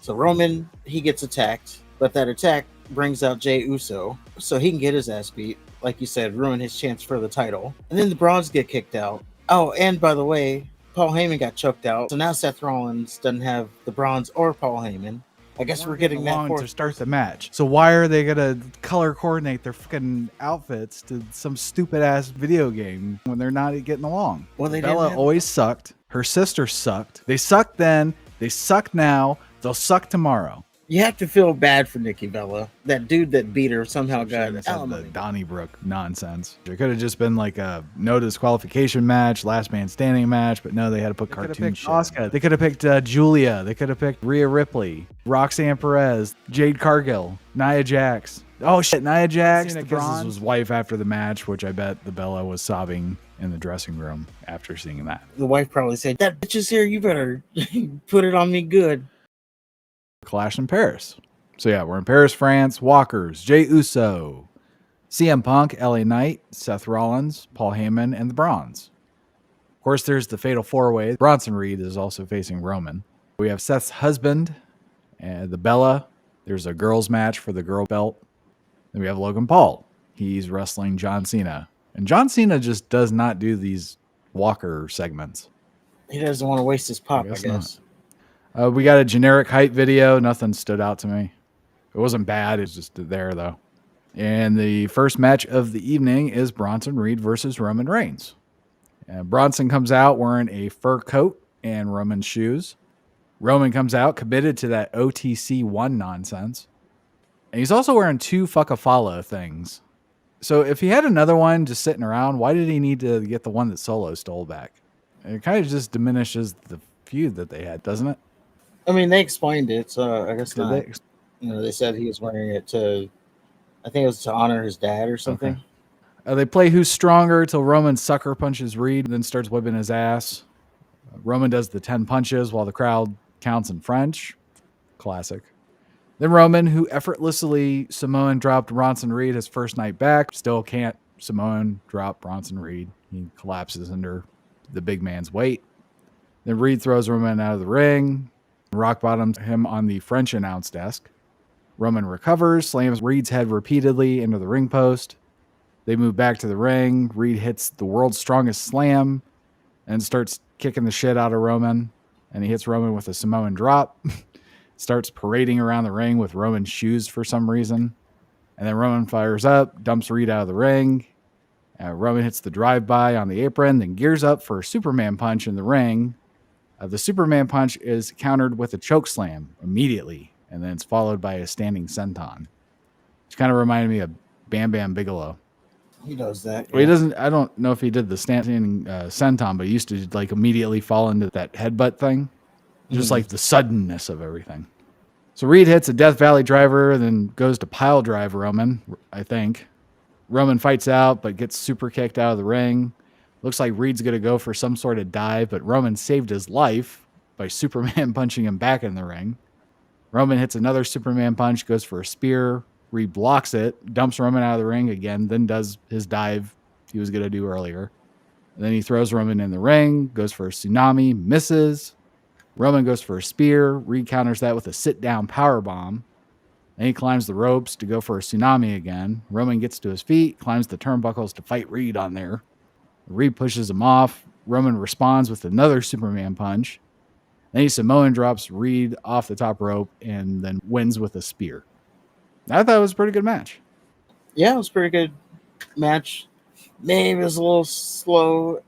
So Roman, he gets attacked, but that attack brings out Jey Uso, so he can get his ass beat. Like you said, ruin his chance for the title. And then the Brawns get kicked out. Oh, and by the way, Paul Heyman got choked out, so now Seth Rollins doesn't have the Brawns or Paul Heyman. I guess we're getting that to start the match. So why are they gonna color coordinate their fucking outfits to some stupid ass video game when they're not getting along? Well, Bella always sucked. Her sister sucked. They sucked then. They suck now. They'll suck tomorrow. You have to feel bad for Nikki Bella. That dude that beat her somehow got the Donnybrook nonsense. It could have just been like a no disqualification match, last man standing match, but no, they had to put cartoon shit. Asuka. They could have picked Julia. They could have picked Rhea Ripley, Roxanne Perez, Jade Cargill, Nia Jax. Oh shit, Nia Jax. Cena kisses his wife after the match, which I bet the Bella was sobbing in the dressing room after seeing that. The wife probably said, "That bitch is here. You better put it on me good." Clash in Paris. So yeah, we're in Paris, France. Walkers, Jey Uso, CM Punk, LA Knight, Seth Rollins, Paul Heyman, and the Brawns. Of course, there's the Fatal 4-Way. Bronson Reed is also facing Roman. We have Seth's husband, and the Bella. There's a girls match for the girl belt. Then we have Logan Paul. He's wrestling John Cena. And John Cena just does not do these Walker segments. He doesn't want to waste his pop, I guess. We got a generic hype video. Nothing stood out to me. It wasn't bad. It's just there, though. And the first match of the evening is Bronson Reed versus Roman Reigns. And Bronson comes out wearing a fur coat and Roman shoes. Roman comes out committed to that OTC1 nonsense. And he's also wearing 2 fuck-a-follow things. So if he had another one just sitting around, why did he need to get the one that Solo stole back? It kind of just diminishes the feud that they had, doesn't it? I mean, they explained it, so I guess not. They said he was wearing it to, I think it was to honor his dad or something. Okay. They play who's stronger till Roman sucker punches Reed and then starts whipping his ass. Roman does the 10 punches while the crowd counts in French. Classic. Then Roman, who effortlessly Samoan dropped Bronson Reed his first night back, still can't Samoan drop Bronson Reed. He collapses under the big man's weight. Then Reed throws Roman out of the ring. Rock bottoms him on the French announce desk. Roman recovers, slams Reed's head repeatedly into the ring post. They move back to the ring. Reed hits the world's strongest slam and starts kicking the shit out of Roman. And he hits Roman with a Samoan drop. Starts parading around the ring with Roman's shoes for some reason. And then Roman fires up, dumps Reed out of the ring. Roman hits the drive-by on the apron, then gears up for a Superman punch in the ring. The Superman punch is countered with a choke slam immediately, and then it's followed by a standing senton, which kind of reminded me of Bam Bam Bigelow. He does that. Well, he doesn't. I don't know if he did the standing senton, but he used to like immediately fall into that headbutt thing, just like the suddenness of everything. So Reed hits a Death Valley driver, then goes to pile drive Roman. I think Roman fights out, but gets super kicked out of the ring. Looks like Reed's going to go for some sort of dive, but Roman saved his life by Superman punching him back in the ring. Roman hits another Superman punch, goes for a spear. Reed blocks it, dumps Roman out of the ring again, then does his dive he was going to do earlier. And then he throws Roman in the ring, goes for a tsunami, misses. Roman goes for a spear. Reed counters that with a sit-down powerbomb. Then he climbs the ropes to go for a tsunami again. Roman gets to his feet, climbs the turnbuckles to fight Reed on there. Reed pushes him off. Roman responds with another Superman punch. Then he Samoan drops Reed off the top rope and then wins with a spear. I thought it was a pretty good match. Yeah, it was a pretty good match. Maybe it was a little slow,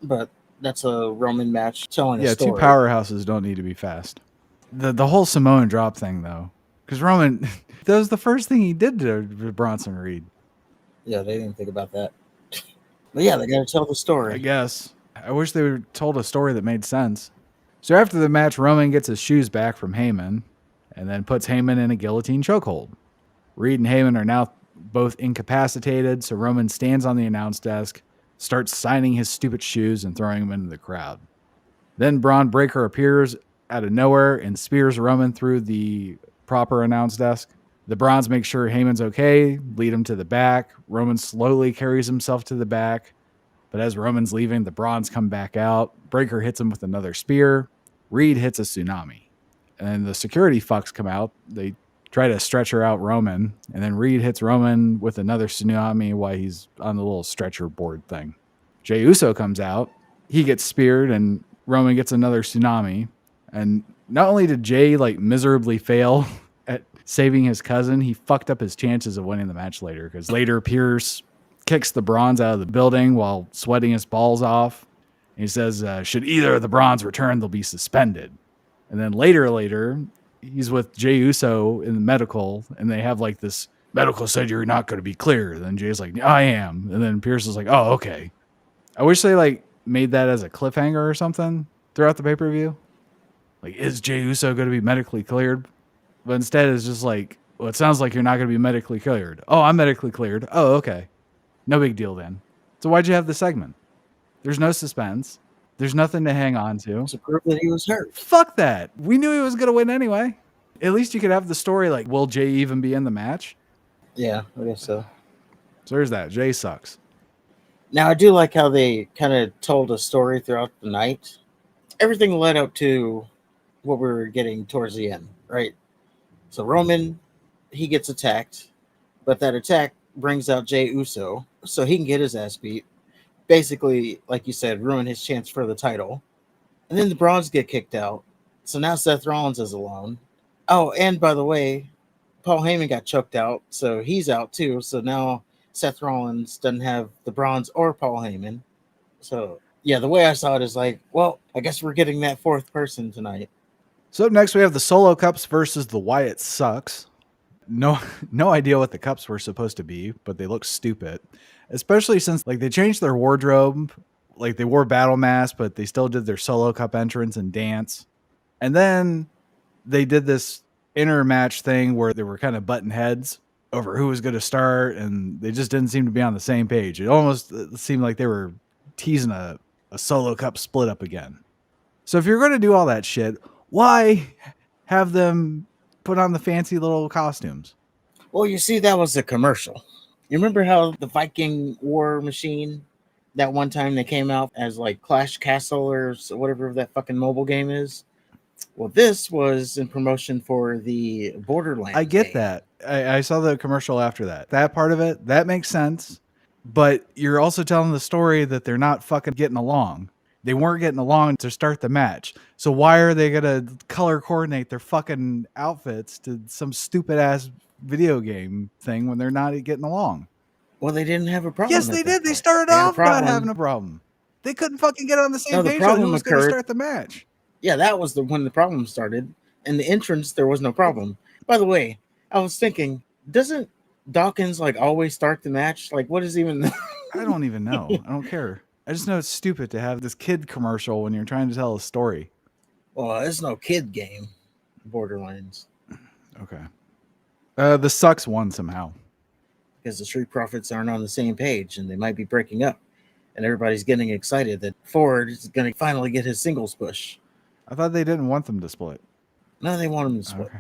but that's a Roman match telling a story. 2 powerhouses don't need to be fast. The whole Samoan drop thing, though, because Roman, that was the first thing he did to Bronson Reed. Yeah, they didn't think about that. But yeah, they got to tell the story. I guess. I wish they would told a story that made sense. So after the match, Roman gets his shoes back from Heyman and then puts Heyman in a guillotine chokehold. Reed and Heyman are now both incapacitated, so Roman stands on the announce desk, starts signing his stupid shoes and throwing them into the crowd. Then Braun Breaker appears out of nowhere and spears Roman through the proper announce desk. The Browns make sure Heyman's okay, lead him to the back. Roman slowly carries himself to the back. But as Roman's leaving, the Browns come back out. Breaker hits him with another spear. Reed hits a tsunami. And the security fucks come out. They try to stretcher out Roman, and then Reed hits Roman with another tsunami while he's on the little stretcher board thing. Jey Uso comes out. He gets speared, and Roman gets another tsunami. And not only did Jey miserably fail at saving his cousin, he fucked up his chances of winning the match later, because later Pierce kicks the Bronze out of the building while sweating his balls off. And he says, should either of the Bronze return, they'll be suspended. And then later, he's with Jey Uso in the medical, and they have this medical said you're not going to be clear. Then Jay's like, I am. And then Pierce is like, oh, okay. I wish they made that as a cliffhanger or something throughout the pay-per-view. Is Jey Uso going to be medically cleared? But instead it's just well, it sounds like you're not going to be medically cleared. Oh, I'm medically cleared. Oh, okay. No big deal then. So why'd you have the segment? There's no suspense. There's nothing to hang on to. To prove that he was hurt. Fuck that. We knew he was going to win anyway. At least you could have the story will Jey even be in the match? Yeah, I guess so. So there's that. Jey sucks. Now, I do like how they kind of told a story throughout the night. Everything led up to what we were getting towards the end, right? So Roman, he gets attacked, but that attack brings out Jey Uso so he can get his ass beat. Basically, like you said, ruin his chance for the title. And then the Bronze get kicked out. So now Seth Rollins is alone. Oh, and by the way, Paul Heyman got choked out, so he's out too. So now Seth Rollins doesn't have the Bronze or Paul Heyman. So, yeah, the way I saw it is well, I guess we're getting that fourth person tonight. So up next, we have the Solo Cups versus the Wyatt Sucks. No idea what the cups were supposed to be, but they look stupid. Especially since they changed their wardrobe. They wore battle masks, but they still did their Solo Cup entrance and dance. And then they did this intermatch thing where they were kind of butting heads over who was going to start, and they just didn't seem to be on the same page. It almost seemed like they were teasing a Solo Cup split up again. So if you're going to do all that shit, why have them put on the fancy little costumes? Well, you see, that was a commercial. You remember how the Viking war machine, that one time they came out as Clash Castle or whatever that fucking mobile game is? Well, this was in promotion for the Borderlands. I get game. that. I saw the commercial after that. That part of it, that makes sense. But you're also telling the story that they're not fucking getting along. They weren't getting along to start the match. So why are they going to color coordinate their fucking outfits to some stupid ass video game thing when they're not getting along? Well, they didn't have a problem. Yes, they did. They started off not having a problem. They couldn't fucking get on the same page on who was going to start the match. Yeah, that was when the problem started. In the entrance, there was no problem. By the way, I was thinking, doesn't Dawkins always start the match? What is even... I don't even know. I don't care. I just know it's stupid to have this kid commercial when you're trying to tell a story. Well, it's no kid game. Borderlands. Okay. The Sucks won somehow. Because the Street Profits aren't on the same page, and they might be breaking up. And everybody's getting excited that Ford is going to finally get his singles push. I thought they didn't want them to split. No, they want them to split. Okay.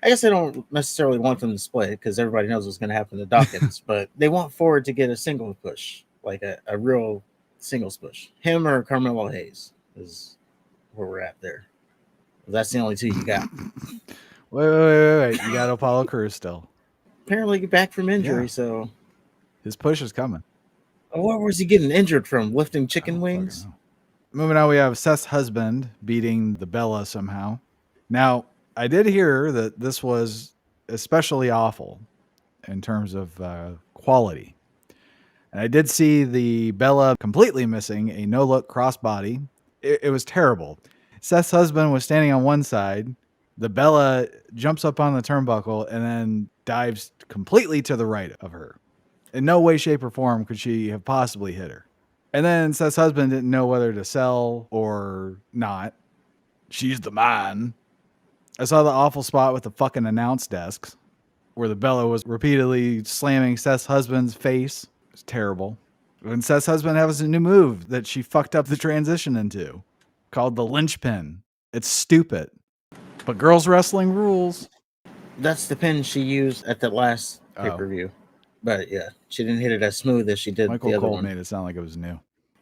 I guess they don't necessarily want them to split because everybody knows what's going to happen to Dawkins, but they want Ford to get a single push, a real singles push. Him or Carmelo Hayes is where we're at there. That's the only two you got. Wait. You got Apollo Crews still. Apparently get back from injury, so... His push is coming. Where was he getting injured from? Lifting chicken wings? Moving on, we have Seth's husband beating the Bella somehow. Now, I did hear that this was especially awful in terms of quality. And I did see the Bella completely missing a no-look crossbody. It was terrible. Seth's husband was standing on one side. The Bella jumps up on the turnbuckle and then dives completely to the right of her. In no way, shape, or form could she have possibly hit her. And then Seth's husband didn't know whether to sell or not. She's the man. I saw the awful spot with the fucking announce desks where the Bella was repeatedly slamming Seth's husband's face. It's terrible. And Seth's husband has a new move that she fucked up the transition into called the linchpin. It's stupid. But girls wrestling rules. That's the pin she used at the last pay-per-view. But yeah, she didn't hit it as smooth as she did Michael the other Cole one. made it sound like it was new.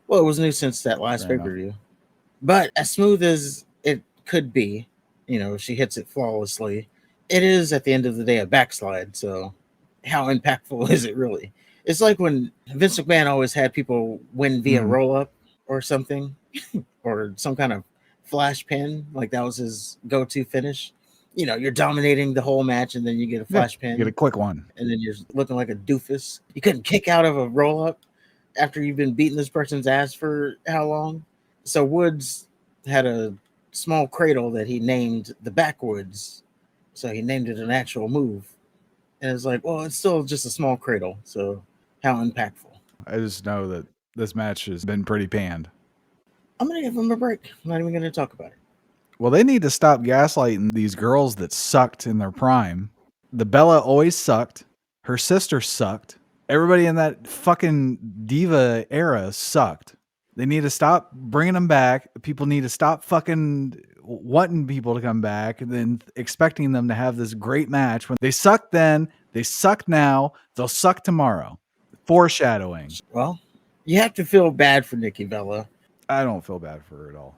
Well, it was new since that last pay-per-view. But as smooth as it could be, She hits it flawlessly. It is at the end of the day a backslide, so how impactful is it really? It's like when Vince McMahon always had people win via roll up or something, or some kind of flash pin. Like that was his go to finish. You're dominating the whole match, and then you get a flash You pin, get a quick one. and then you're looking like a doofus. You couldn't kick out of a roll up after you've been beating this person's ass for how long? So Woods had a small cradle that he named the Backwoods. So he named it an actual move. And it's like, well, it's still just a small cradle. So how impactful. I just know that this match has been pretty panned. I'm going to give him a break. I'm not even going to talk about it. Well, they need to stop gaslighting these girls that sucked in their prime. The Bella always sucked. Her sister sucked. Everybody in that fucking diva era sucked. They need to stop bringing them back. People need to stop fucking wanting people to come back and then expecting them to have this great match. When they suck then, they suck now, they'll suck tomorrow. Foreshadowing. Well, you have to feel bad for Nikki Bella. I don't feel bad for her at all.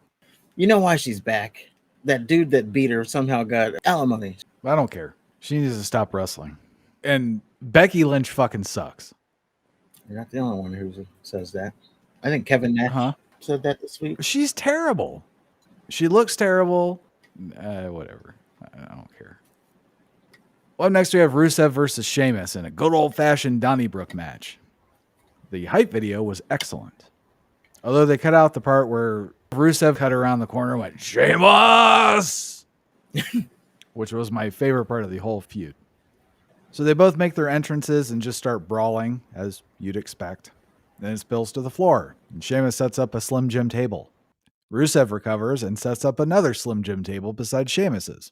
You know why she's back. That dude that beat her somehow got alimony. I don't care. She needs to stop wrestling. And Becky Lynch fucking sucks. You're not the only one who says that. I think Kevin Nash said that this week. She's terrible. She looks terrible. Whatever. I don't care. Well, next we have Rusev versus Sheamus in a good old-fashioned Donnybrook match. The hype video was excellent. Although they cut out the part where Rusev cut around the corner and went, Sheamus! Which was my favorite part of the whole feud. So they both make their entrances and just start brawling, as you'd expect. Then it spills to the floor, and Sheamus sets up a Slim Jim table. Rusev recovers and sets up another Slim Jim table beside Sheamus's.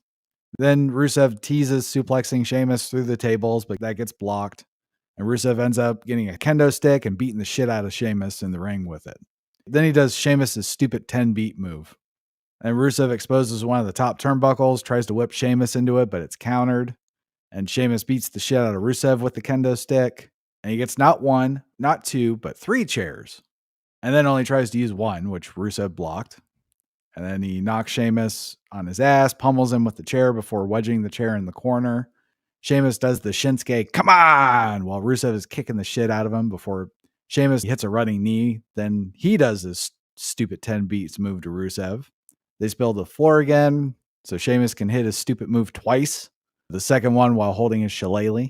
Then Rusev teases suplexing Sheamus through the tables, but that gets blocked. And Rusev ends up getting a kendo stick and beating the shit out of Sheamus in the ring with it. Then he does Sheamus' stupid 10-beat move. And Rusev exposes one of the top turnbuckles, tries to whip Sheamus into it, but it's countered. And Sheamus beats the shit out of Rusev with the kendo stick. And he gets not one, not two, but 3 chairs. And then only tries to use one, which Rusev blocked. And then he knocks Sheamus on his ass, pummels him with the chair before wedging the chair in the corner. Sheamus does the Shinsuke, come on, while Rusev is kicking the shit out of him before Sheamus hits a running knee. Then he does this stupid 10 beats move to Rusev. They spill the floor again, so Sheamus can hit his stupid move twice. The second one while holding his shillelagh.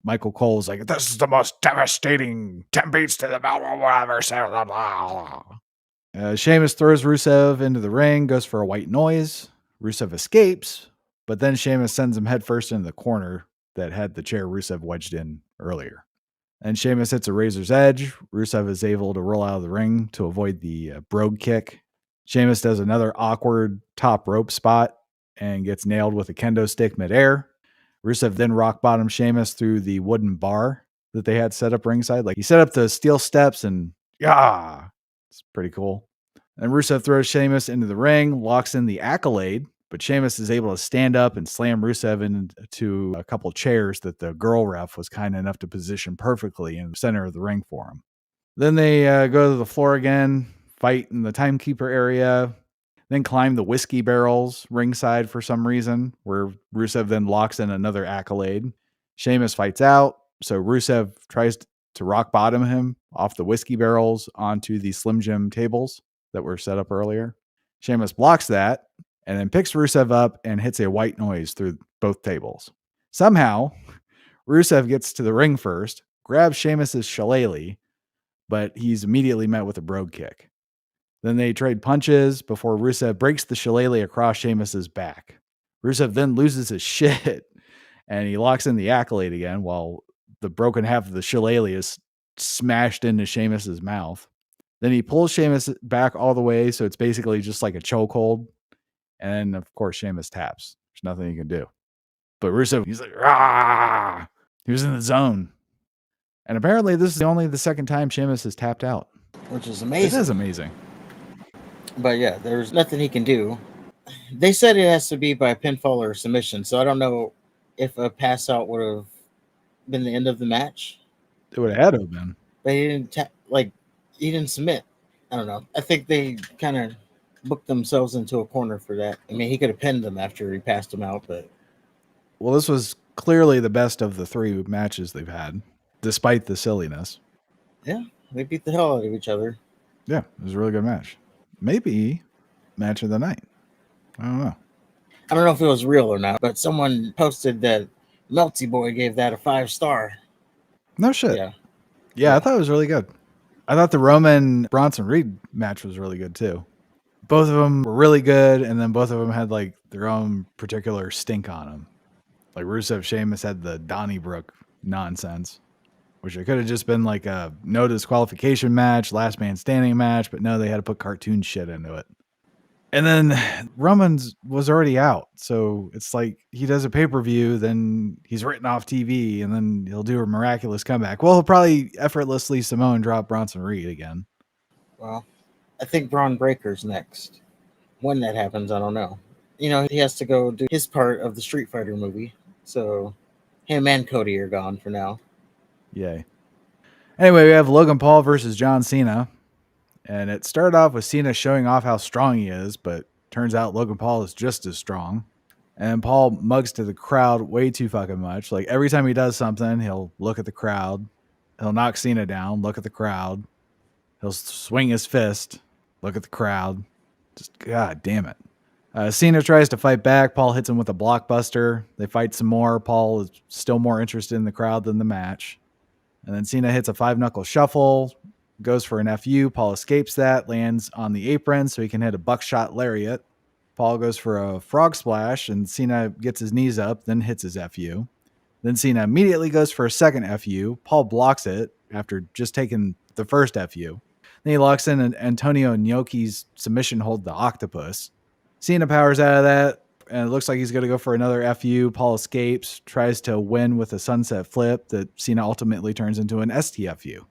Michael Cole's like, this is the most devastating 10 beats to the belt or whatever. Sheamus throws Rusev into the ring, goes for a white noise. Rusev escapes, but then Sheamus sends him headfirst into the corner that had the chair Rusev wedged in earlier. And Sheamus hits a razor's edge. Rusev is able to roll out of the ring to avoid the brogue kick. Sheamus does another awkward top rope spot and gets nailed with a kendo stick midair. Rusev then rock bottom Sheamus through the wooden bar that they had set up ringside. Like he set up the steel steps and it's pretty cool. And Rusev throws Sheamus into the ring, locks in the accolade, but Sheamus is able to stand up and slam Rusev into a couple chairs that the girl ref was kind enough to position perfectly in the center of the ring for him. Then they go to the floor again, fight in the timekeeper area, then climb the whiskey barrels ringside for some reason, where Rusev then locks in another accolade. Sheamus fights out, so Rusev tries to rock bottom him off the whiskey barrels onto the Slim Jim tables that were set up earlier. Sheamus blocks that and then picks Rusev up and hits a white noise through both tables. Somehow, Rusev gets to the ring first, grabs Sheamus's shillelagh, but he's immediately met with a brogue kick. Then they trade punches before Rusev breaks the shillelagh across Sheamus's back. Rusev then loses his shit and he locks in the accolade again while the broken half of the shillelagh is smashed into Sheamus's mouth. Then he pulls Sheamus back all the way, so it's basically just like a chokehold. And of course, Sheamus taps. There's nothing he can do. But Rusev, he's like, ah! He was in the zone. And apparently this is only the second time Sheamus has tapped out. Which is amazing. This is amazing. But yeah, there's nothing he can do. They said it has to be by pinfall or submission, so I don't know if a pass out would have been the end of the match. It would have had to have been. But he didn't he didn't submit. I don't know. I think they kind of booked themselves into a corner for that. I mean, he could have pinned them after he passed them out, but Well, this was clearly the best of the 3 matches they've had, despite the silliness. yeah, they beat the hell out of each other. Yeah, it was a really good match. Maybe match of the night. I don't know. I don't know if it was real or not, but someone posted that Melty Boy gave that a 5-star. No shit. Yeah. Yeah, I thought it was really good. I thought the Roman Bronson Reed match was really good too. Both of them were really good, and then both of them had like their own particular stink on them. Like Rusev Sheamus had the Donnybrook nonsense, which it could have just been like a no disqualification match, last man standing match, but no, they had to put cartoon shit into it. And then Roman's was already out. So it's like he does a pay-per-view, then he's written off TV, and then he'll do a miraculous comeback. Well, he'll probably effortlessly Samoan drop Bronson Reed again. Well, I think Braun Breaker's next. When that happens, I don't know. You know, he has to go do his part of the Street Fighter movie. So him and Cody are gone for now. Yay. Anyway, we have Logan Paul versus John Cena. And it started off with Cena showing off how strong he is, but turns out Logan Paul is just as strong. And Paul mugs to the crowd way too fucking much. Like every time he does something, he'll look at the crowd. He'll knock Cena down, look at the crowd. He'll swing his fist, look at the crowd. Just, god damn it. Cena tries to fight back. Paul hits him with a blockbuster. They fight some more. Paul is still more interested in the crowd than the match. And then Cena hits a 5-knuckle shuffle, goes for an FU. Paul escapes that, lands on the apron so he can hit a buckshot lariat. Paul goes for a frog splash, and Cena gets his knees up, then hits his FU. Then Cena immediately goes for a second FU. Paul blocks it after just taking the first FU. Then he locks in an Antonio Inoki's submission hold, the octopus. Cena powers out of that, and it looks like he's going to go for another FU. Paul escapes, tries to win with a sunset flip that Cena ultimately turns into an STFU.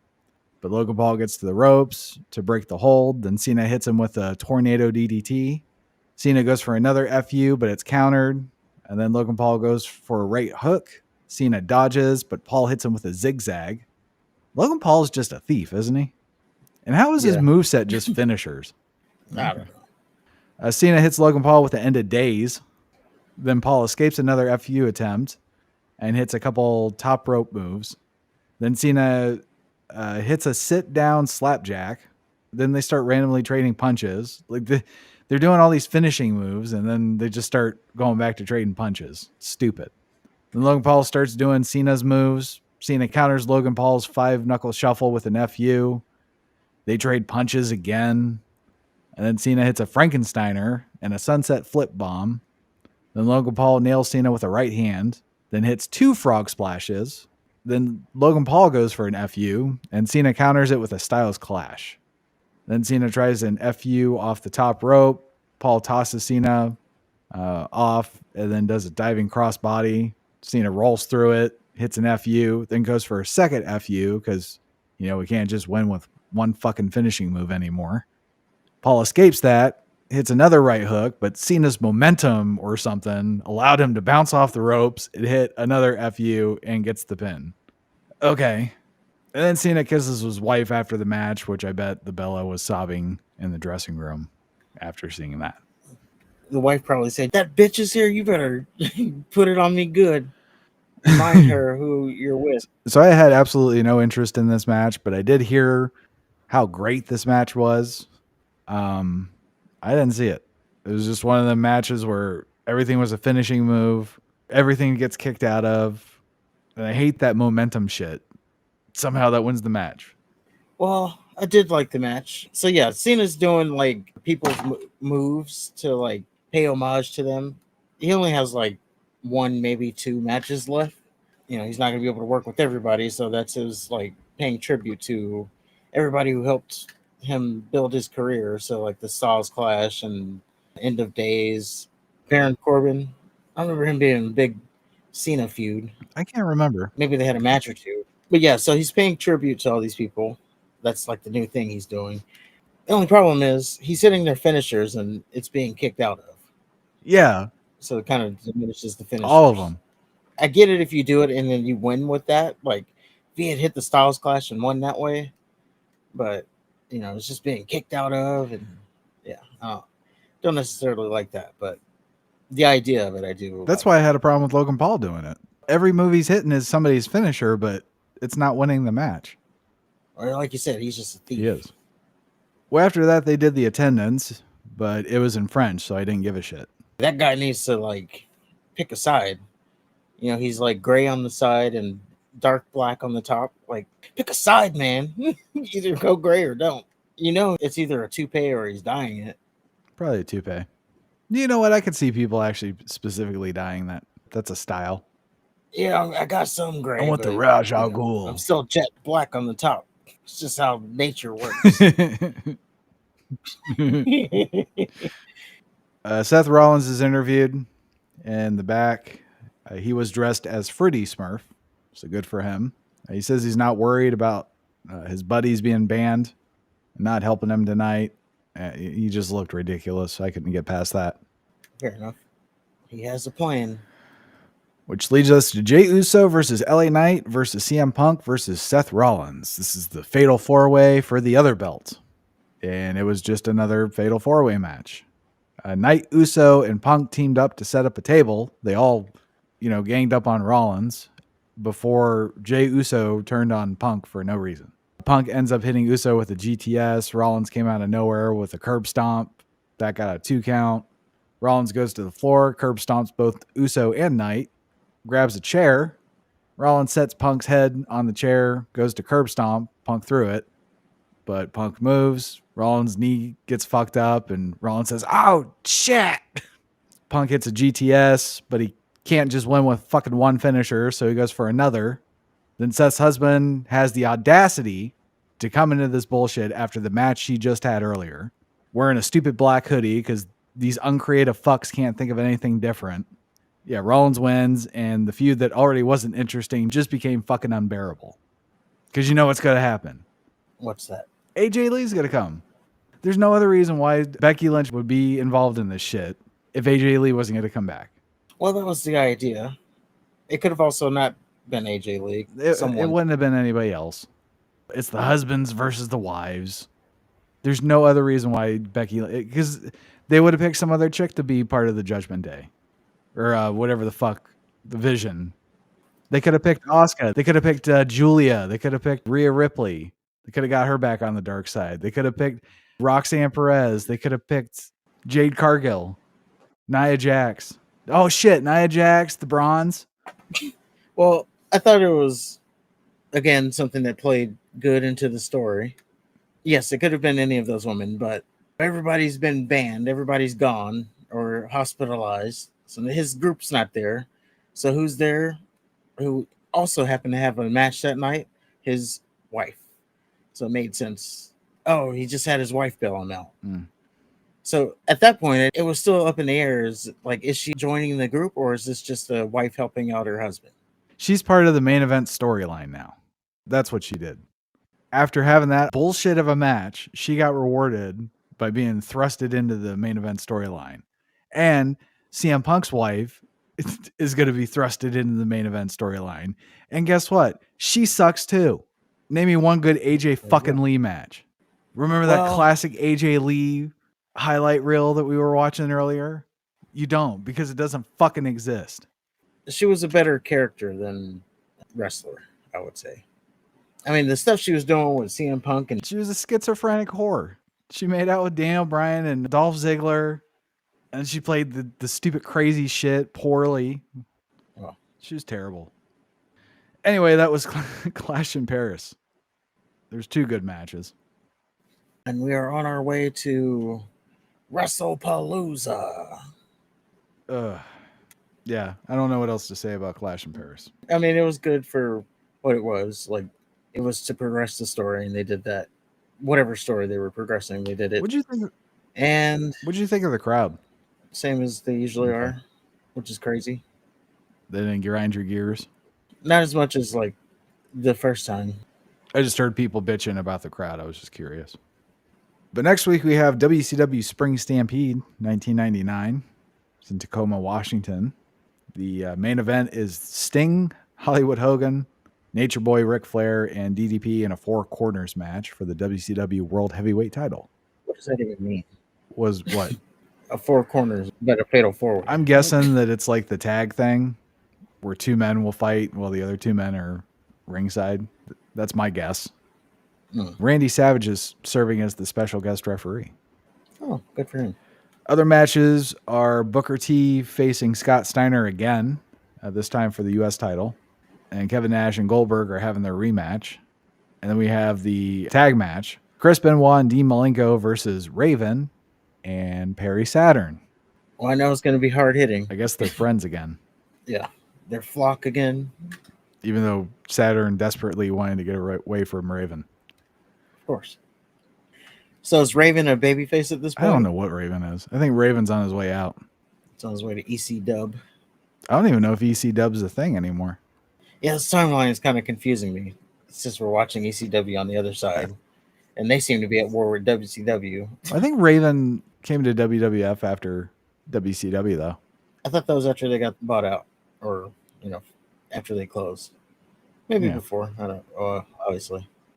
But Logan Paul gets to the ropes to break the hold. Then Cena hits him with a tornado DDT. Cena goes for another FU, but it's countered. And then Logan Paul goes for a right hook. Cena dodges, but Paul hits him with a zigzag. Logan Paul's just a thief, isn't he? And how is his moveset just finishers? I don't know. Cena hits Logan Paul with the end of days. Then Paul escapes another FU attempt and hits a couple top rope moves. Then Cena hits a sit-down slapjack. Then they start randomly trading punches. Like they're doing all these finishing moves, and then they just start going back to trading punches. Stupid. Then Logan Paul starts doing Cena's moves. Cena counters Logan Paul's 5-knuckle shuffle with an FU. They trade punches again. And then Cena hits a Frankensteiner and a sunset flip bomb. Then Logan Paul nails Cena with a right hand, then hits 2 frog splashes. Then Logan Paul goes for an FU, and Cena counters it with a Styles Clash. Then Cena tries an FU off the top rope. Paul tosses Cena off, and then does a diving crossbody. Cena rolls through it, hits an FU, then goes for a second FU because, you know, we can't just win with one fucking finishing move anymore. Paul escapes that, hits another right hook, but Cena's momentum or something allowed him to bounce off the ropes and hit another FU and gets the pin. Okay. And then Cena kisses his wife after the match, which I bet the Bella was sobbing in the dressing room after seeing that. The wife probably said, "That bitch is here. You better put it on me good. Remind her who you're with." So I had absolutely no interest in this match, but I did hear how great this match was. I didn't see it. It was just one of the matches where everything was a finishing move. Everything gets kicked out of. And I hate that momentum shit. Somehow that wins the match. Well, I did like the match. So yeah, Cena's doing like people's moves to like pay homage to them. He only has like 1, maybe 2 matches left. You know, he's not going to be able to work with everybody, so that's his like paying tribute to everybody who helped him build his career. So like the Styles Clash and End of Days, Baron Corbin. I remember him being a big Cena feud. I can't remember. Maybe they had a match or two. But yeah, so he's paying tribute to all these people. That's like the new thing he's doing. The only problem is he's hitting their finishers and it's being kicked out of. Yeah. So it kind of diminishes the finishers. All of them. I get it if you do it and then you win with that. Like if he had hit the Styles Clash and won that way. But, you know, it's just being kicked out of. And yeah. Don't necessarily like that, but the idea of it, I do. That's why I had a problem with Logan Paul doing it. Every move he's hitting is somebody's finisher, but it's not winning the match. Or like you said, he's just a thief. He is. Well, after that, they did the attendance, but it was in French, so I didn't give a shit. That guy needs to like pick a side. You know, he's like gray on the side and dark black on the top. Like, pick a side, man. Either go gray or don't. You know, it's either a toupee or he's dyeing it. Probably a toupee. You know what? I could see people actually specifically dyeing that. That's a style. Yeah, I got some gray. I want but, the Raj Al you know, Ghul. I'm still jet black on the top. It's just how nature works. Seth Rollins is interviewed in the back. He was dressed as Freddy Smurf, so good for him. He says he's not worried about his buddies being banned and not helping him tonight. He just looked ridiculous. I couldn't get past that. Fair enough. He has a plan. Which leads us to Jey Uso versus LA Knight versus CM Punk versus Seth Rollins. This is the fatal four-way for the other belt. And it was just another fatal four-way match. Knight, Uso, and Punk teamed up to set up a table. They all, ganged up on Rollins before Jey Uso turned on Punk for no reason. Punk ends up hitting Uso with a GTS. Rollins came out of nowhere with a curb stomp. That got a 2 count. Rollins goes to the floor, curb stomps both Uso and Knight, grabs a chair. Rollins sets Punk's head on the chair, goes to curb stomp. Punk threw it, but Punk moves. Rollins' knee gets fucked up, and Rollins says, "Oh, shit!" Punk hits a GTS, but he can't just win with fucking one finisher, so he goes for another. Then Seth's husband has the audacity to come into this bullshit after the match she just had earlier, wearing a stupid black hoodie because these uncreative fucks can't think of anything different. Yeah, Rollins wins, and the feud that already wasn't interesting just became fucking unbearable. Because you know what's going to happen. What's that? AJ Lee's going to come. There's no other reason why Becky Lynch would be involved in this shit if AJ Lee wasn't going to come back. Well, that was the idea. It could have also not been AJ Lee. It wouldn't have been anybody else. It's the husbands versus the wives. There's no other reason why Becky... Because they would have picked some other chick to be part of the Judgment Day. Or whatever the fuck, the Vision. They could have picked Asuka. They could have picked Julia. They could have picked Rhea Ripley. They could have got her back on the dark side. They could have picked Roxanne Perez. They could have picked Jade Cargill. Nia Jax. Oh, shit. Nia Jax, the Bronze. Well, I thought it was, again, something that played good into the story. Yes, it could have been any of those women, but everybody's been banned. Everybody's gone or hospitalized. So his group's not there. So who's there? Who also happened to have a match that night? His wife. So it made sense. Oh, he just had his wife bail him out. Mm. So at that point, it was still up in the air. Is she joining the group, or is this just a wife helping out her husband? She's part of the main event storyline now. That's what she did. After having that bullshit of a match, she got rewarded by being thrusted into the main event storyline. And CM Punk's wife is going to be thrusted into the main event storyline. And guess what? She sucks too. Name me one good AJ fucking Lee match. Remember that classic AJ Lee highlight reel that we were watching earlier? You don't, because it doesn't fucking exist. She was a better character than wrestler, I would say. I mean, the stuff she was doing with CM Punk, and she was a schizophrenic whore. She made out with Daniel Bryan and Dolph Ziggler. And she played the stupid crazy shit poorly. Oh. She was terrible. Anyway, that was Clash in Paris. There's 2 good matches. And we are on our way to WrestlePalooza. Yeah, I don't know what else to say about Clash in Paris. I mean, it was good for what it was. Like, it was to progress the story, and they did that. Whatever story they were progressing, they did it. What'd you think of the crowd? Same as they usually are, which is crazy. They didn't grind your gears? Not as much as like the first time. I just heard people bitching about the crowd. I was just curious. But next week we have WCW Spring Stampede 1999. It's in Tacoma, Washington. The main event is Sting, Hollywood Hogan, Nature Boy Ric Flair, and DDP in a 4 corners match for the WCW World Heavyweight title. What does that even mean? Was what? a four corners, but a fatal four way. I'm guessing that it's like the tag thing where two men will fight while the other two men are ringside. That's my guess. Randy Savage is serving as the special guest referee. Oh, good for him. Other matches are Booker T facing Scott Steiner again, this time for the U.S. title. And Kevin Nash and Goldberg are having their rematch. And then we have the tag match. Chris Benoit and Dean Malenko versus Raven and Perry Saturn. Well, I know it's going to be hard hitting. I guess they're friends again. Yeah. They're flock again. Even though Saturn desperately wanted to get away from Raven. Of course. So is Raven a babyface at this point? I don't know what Raven is. I think Raven's on his way out. It's on his way to EC Dub. I don't even know if EC Dub's a thing anymore. Yeah, this timeline is kind of confusing me. Since we're watching ECW on the other side. And they seem to be at war with WCW. I think Raven came to WWF after WCW, though. I thought that was after they got bought out. Or, after they closed. Maybe before. I don't know. Obviously.